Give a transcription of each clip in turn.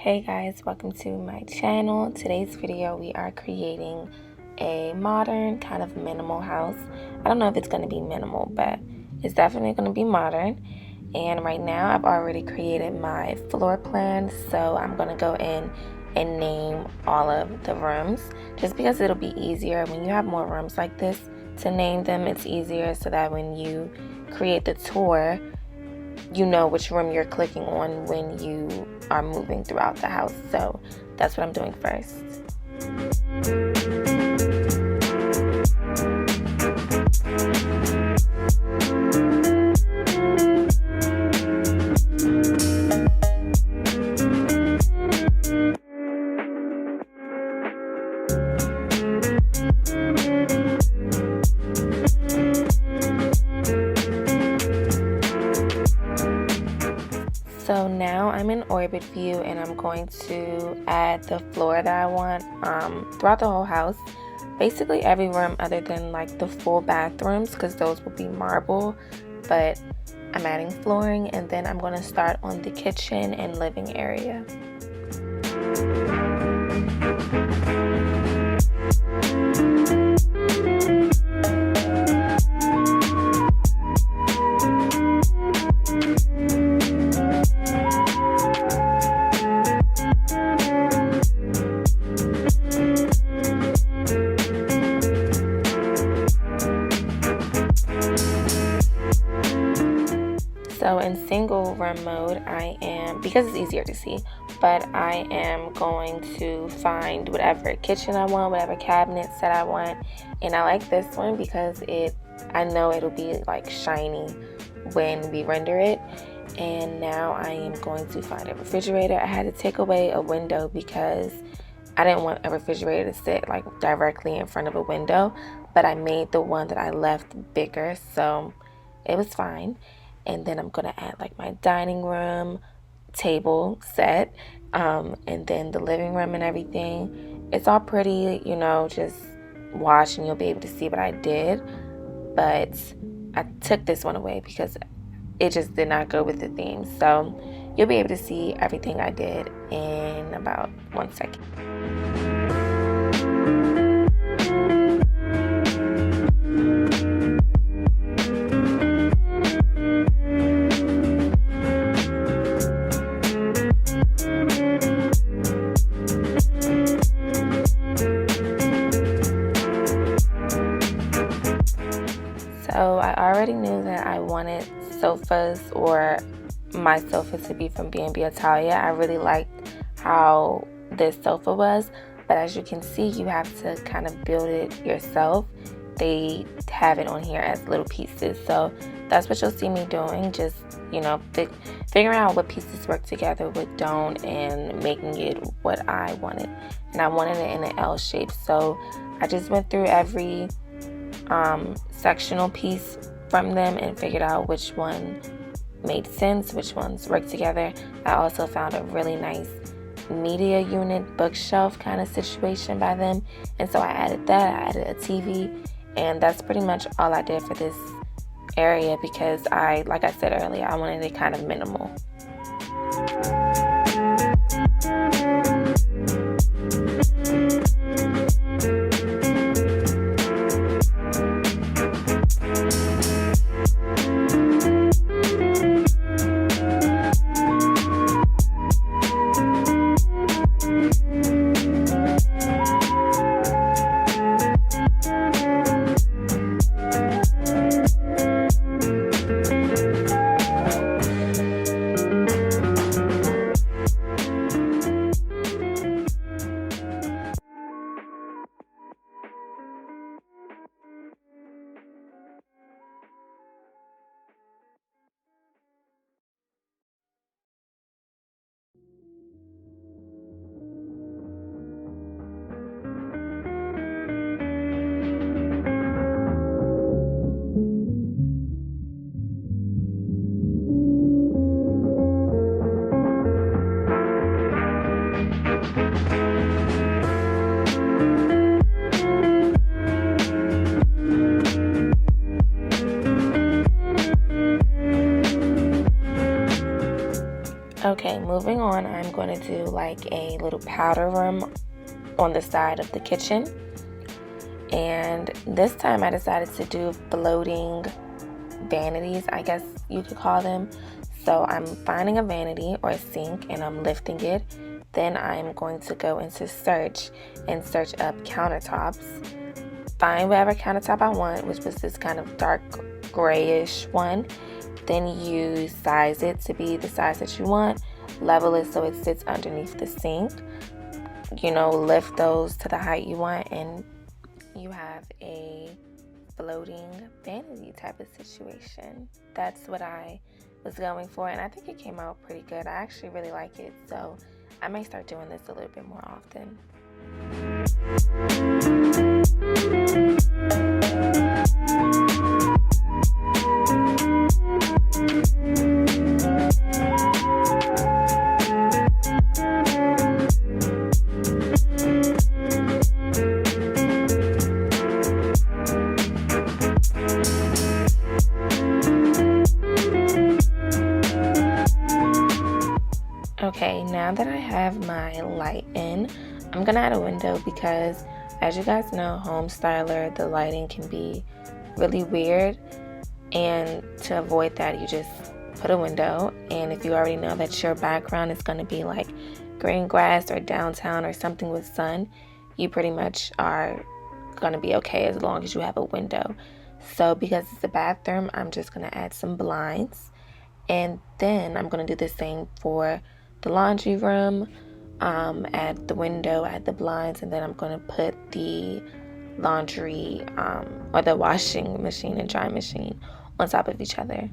Hey guys, welcome to my channel. Today's video we are creating a modern kind of minimal house. I don't know if it's going to be minimal, but it's definitely going to be modern. And right now I've already created my floor plan, so I'm going to go in and name all of the rooms just because it'll be easier when you have more rooms like this to name them. It's easier so that when you create the tour, you know which room you're clicking on when you are moving throughout the house. So that's what I'm doing first. So now I'm in orbit view and I'm going to add the floor that I want throughout the whole house. Basically every room other than like the full bathrooms, because those will be marble, but I'm adding flooring, and then I'm going to start on the kitchen and living area. So in single room mode, because it's easier to see, but I am going to find whatever kitchen I want, whatever cabinets that I want. And I like this one because I know it'll be like shiny when we render it. And now I am going to find a refrigerator. I had to take away a window because I didn't want a refrigerator to sit like directly in front of a window, but I made the one that I left bigger, so it was fine. And then I'm gonna add like my dining room table set, and then the living room and everything. It's all pretty, just watch and you'll be able to see what I did. But I took this one away because it just did not go with the theme. So you'll be able to see everything I did in about 1 second. So I already knew that I wanted sofas, or my sofa, to be from B&B Italia. I really liked how this sofa was, but as you can see, you have to kind of build it yourself. They have it on here as little pieces, so that's what you'll see me doing. Just figuring out what pieces work together, what don't, and making it what I wanted. And I wanted it in an L shape, so I just went through every sectional piece from them and figured out which one made sense, which ones worked together. I also found a really nice media unit bookshelf kind of situation by them, and so I added that. I added a TV, and that's pretty much all I did for this area because like I said earlier, I wanted it kind of minimal. moving on, I'm going to do like a little powder room on the side of the kitchen. And this time I decided to do floating vanities, I guess you could call them. So I'm finding a vanity or a sink and I'm lifting it. Then I'm going to go into search and search up countertops. Find whatever countertop I want, which was this kind of dark grayish one. Then you size it to be the size that you want. Level it so it sits underneath the sink. Lift those to the height you want, and you have a floating vanity type of situation. That's what I was going for, and I think it came out pretty good. I actually really like it, so I may start doing this a little bit more often. Okay, now that I have my light in, I'm gonna add a window because, as you guys know, HomeStyler, the lighting can be really weird, and to avoid that, you just put a window. And if you already know that your background is gonna be like green grass or downtown or something with sun, you pretty much are gonna be okay as long as you have a window. So because it's a bathroom, I'm just gonna add some blinds, and then I'm gonna do the same for the laundry room. Add the window, add the blinds, and then I'm going to put the laundry or the washing machine and drying machine on top of each other.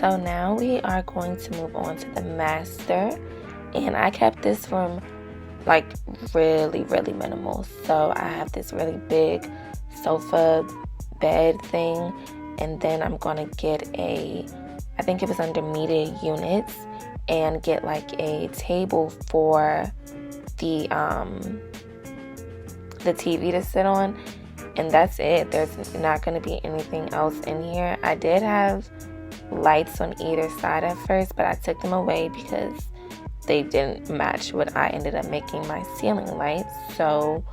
So now we are going to move on to the master, and I kept this room like really minimal. So I have this really big sofa bed thing, and then I'm gonna get I think it was under media units, and get like a table for the TV to sit on, and that's it. There's not going to be anything else in here. I did have lights on either side at first, but I took them away because they didn't match what I ended up making my ceiling lights. So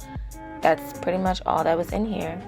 that's pretty much all that was in here.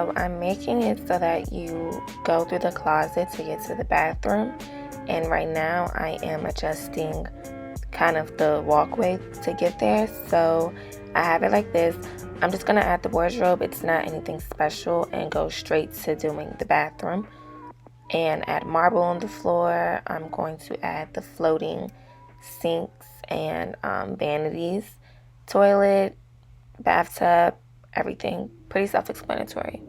So I'm making it so that you go through the closet to get to the bathroom, and right now I am adjusting kind of the walkway to get there. So I have it like this. I'm just gonna add the wardrobe. It's not anything special, and go straight to doing the bathroom and add marble on the floor. I'm going to add the floating sinks and vanities, toilet, bathtub, everything. Pretty self-explanatory.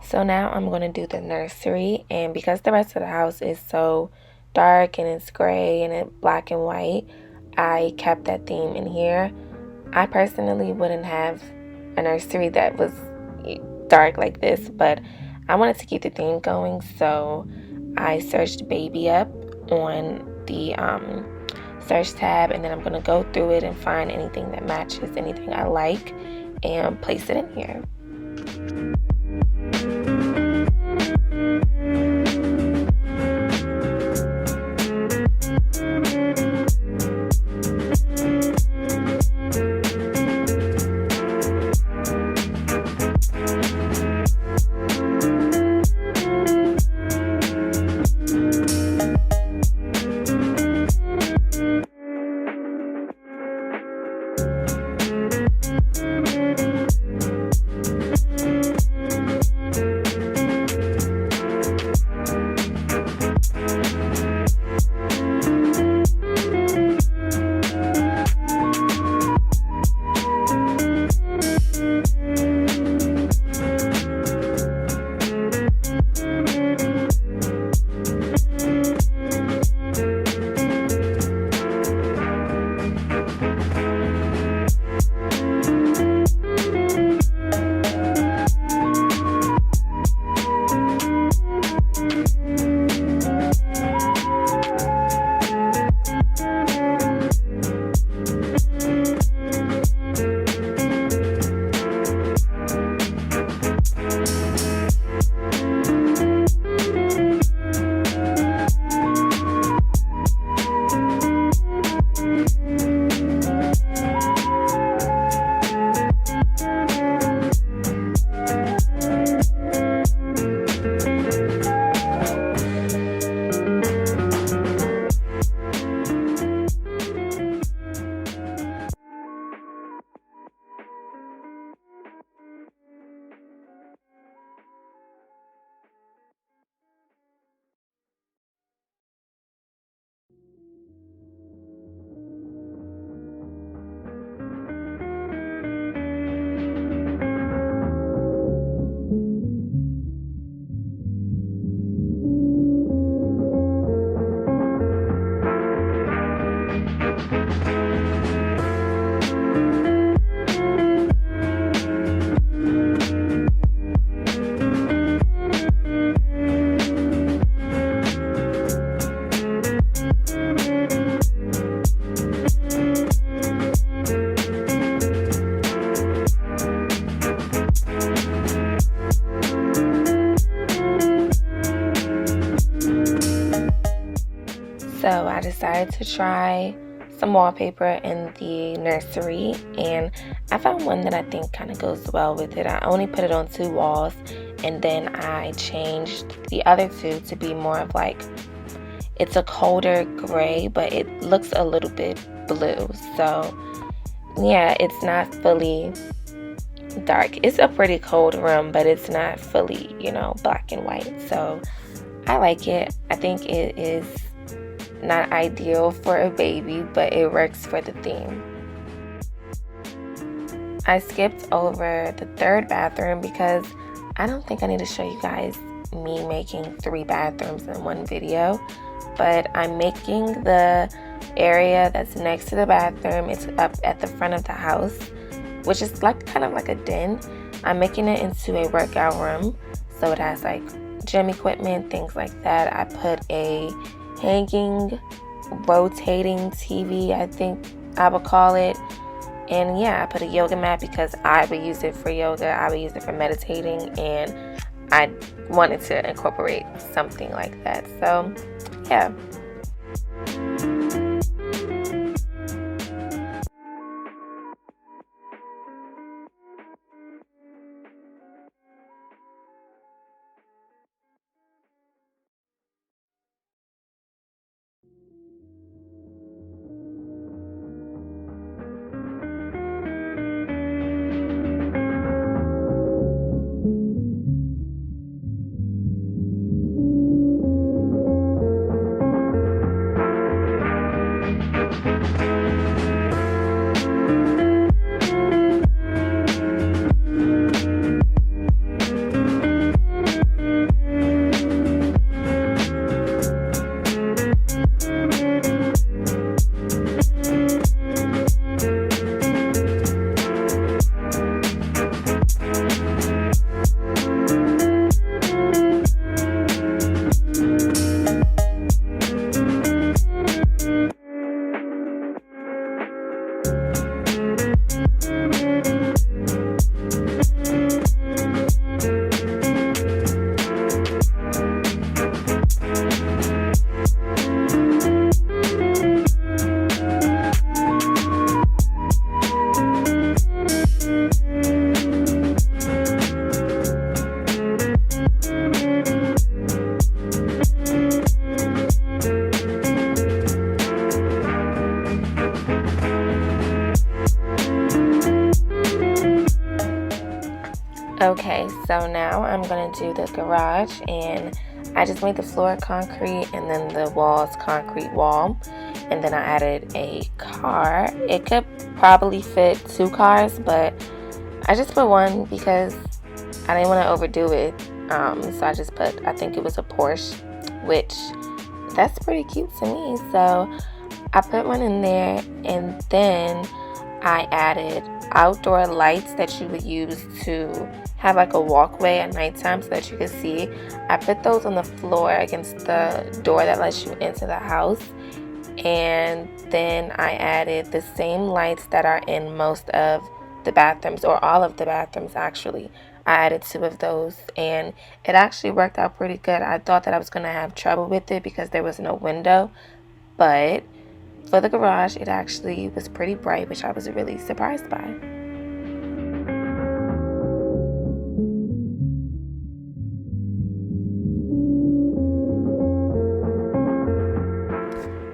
So now I'm going to do the nursery, and because the rest of the house is so dark and it's gray and it's black and white, I kept that theme in here. I personally wouldn't have a nursery that was dark like this, but I wanted to keep the theme going, so I searched baby up on the search tab, and then I'm going to go through it and find anything that matches, anything I like, and place it in here. decided to try some wallpaper in the nursery, and I found one that I think kind of goes well with it. I only put it on 2 walls, and then I changed the other 2 to be more of like, it's a colder gray, but it looks a little bit blue. So yeah, it's not fully dark. It's a pretty cold room, but it's not fully, black and white. So I like it. I think it is not ideal for a baby, but it works for the theme. I skipped over the 3rd bathroom because I don't think I need to show you guys me making 3 bathrooms in one video, but I'm making the area that's next to the bathroom. It's up at the front of the house, which is like kind of like a den. I'm making it into a workout room, so it has like gym equipment, things like that. I put a hanging, rotating TV, I think I would call it. And yeah, I put a yoga mat because I would use it for yoga, I would use it for meditating, and I wanted to incorporate something like that. So yeah. Okay, so now I'm going to do the garage, and I just made the floor concrete and then the walls concrete wall, and then I added a car. It could probably fit 2 cars, but I just put 1 because I didn't want to overdo it. So I just put, I think it was a Porsche, which that's pretty cute to me. So I put 1 in there, and then I added outdoor lights that you would use to have like a walkway at nighttime so that you can see. I put those on the floor against the door that lets you into the house, and then I added the same lights that are in most of the bathrooms, or all of the bathrooms actually. I added 2 of those, and it actually worked out pretty good. I thought that I was going to have trouble with it because there was no window, but for the garage it actually was pretty bright, which I was really surprised by.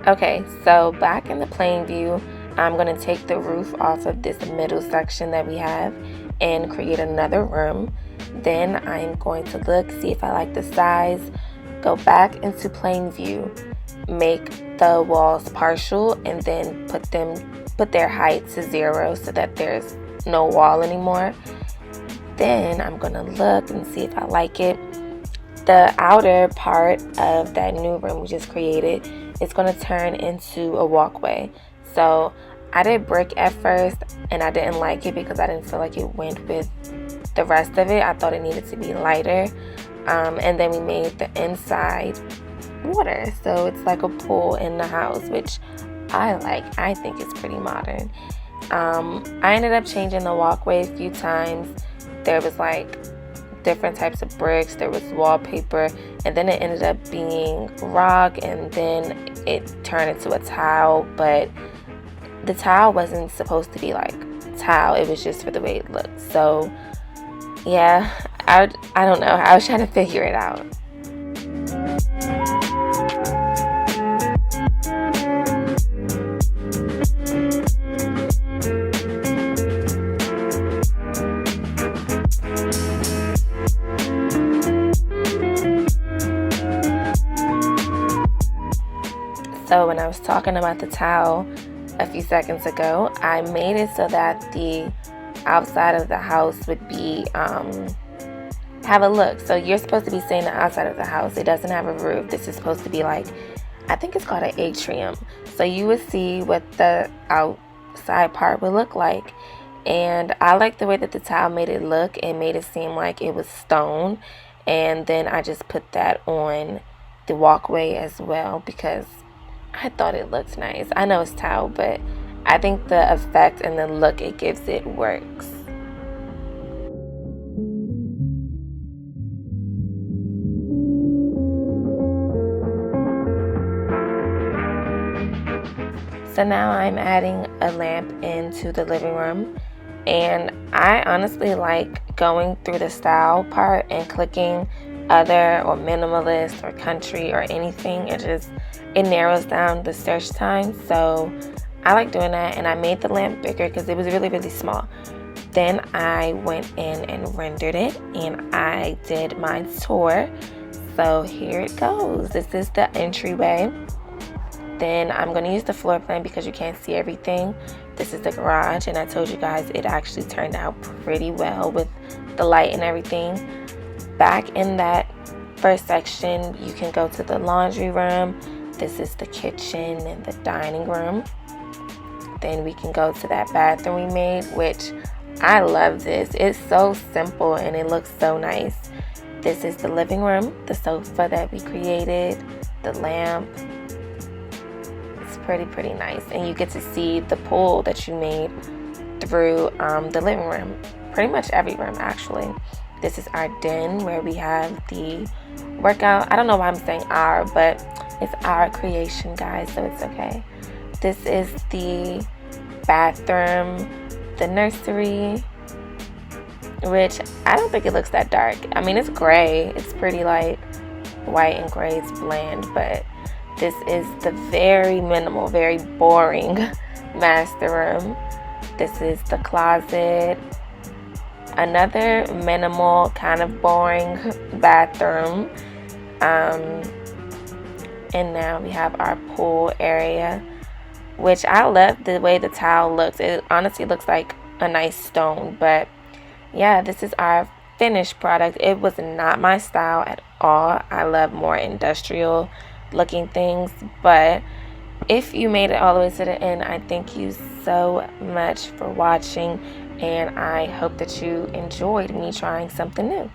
Okay, so back in the plain view, I'm going to take the roof off of this middle section that we have and create another room. Then I'm going to look, see if I like the size, go back into plain view, make the walls partial, and then put their height to 0 so that there's no wall anymore. Then I'm going to look and see if I like it. The outer part of that new room we just created is going to turn into a walkway. So I did brick at first, and I didn't like it because I didn't feel like it went with the rest of it. I thought it needed to be lighter. And then we made the inside water, so it's like a pool in the house, which I like. I think it's pretty modern. I ended up changing the walkway a few times. There was like different types of bricks, there was wallpaper, and then it ended up being rock, and then it turned into a tile. But the tile wasn't supposed to be like tile, it was just for the way it looked. So yeah, I don't know, I was trying to figure it out. So when I was talking about the tile a few seconds ago, I made it so that the outside of the house would be have a look. So you're supposed to be seeing the outside of the house. It doesn't have a roof. This is supposed to be like, I think it's called an atrium. So you would see what the outside part would look like. And I like the way that the tile made it look. It made it seem like it was stone. And then I just put that on the walkway as well because I thought it looked nice. I know it's tile, but I think the effect and the look it gives it works. So now I'm adding a lamp into the living room, and I honestly like going through the style part and clicking other or minimalist or country or anything. It narrows down the search time, so I like doing that. And I made the lamp bigger because it was really, really small. Then I went in and rendered it, and I did my tour. So here it goes. This is the entryway. Then I'm going to use the floor plan because you can't see everything. This is the garage, and I told you guys it actually turned out pretty well with the light and everything. Back in that first section, you can go to the laundry room. This is the kitchen and the dining room. Then we can go to that bathroom we made, which I love this. It's so simple and it looks so nice. This is the living room, the sofa that we created, the lamp. It's pretty nice. And you get to see the pool that you made through the living room. Pretty much every room, actually. This is our den where we have the workout. I don't know why I'm saying our, but it's our creation, guys, so it's okay. This is the bathroom, the nursery, which I don't think it looks that dark. I mean, it's gray. It's pretty like white and gray. It's bland, but this is the very minimal, very boring master room. This is the closet. Another minimal, kind of boring bathroom. And now we have our pool area, which I love the way the tile looks. It honestly looks like a nice stone. But yeah, this is our finished product. It was not my style at all. I love more industrial looking things. But if you made it all the way to the end, I thank you so much for watching. And I hope that you enjoyed me trying something new.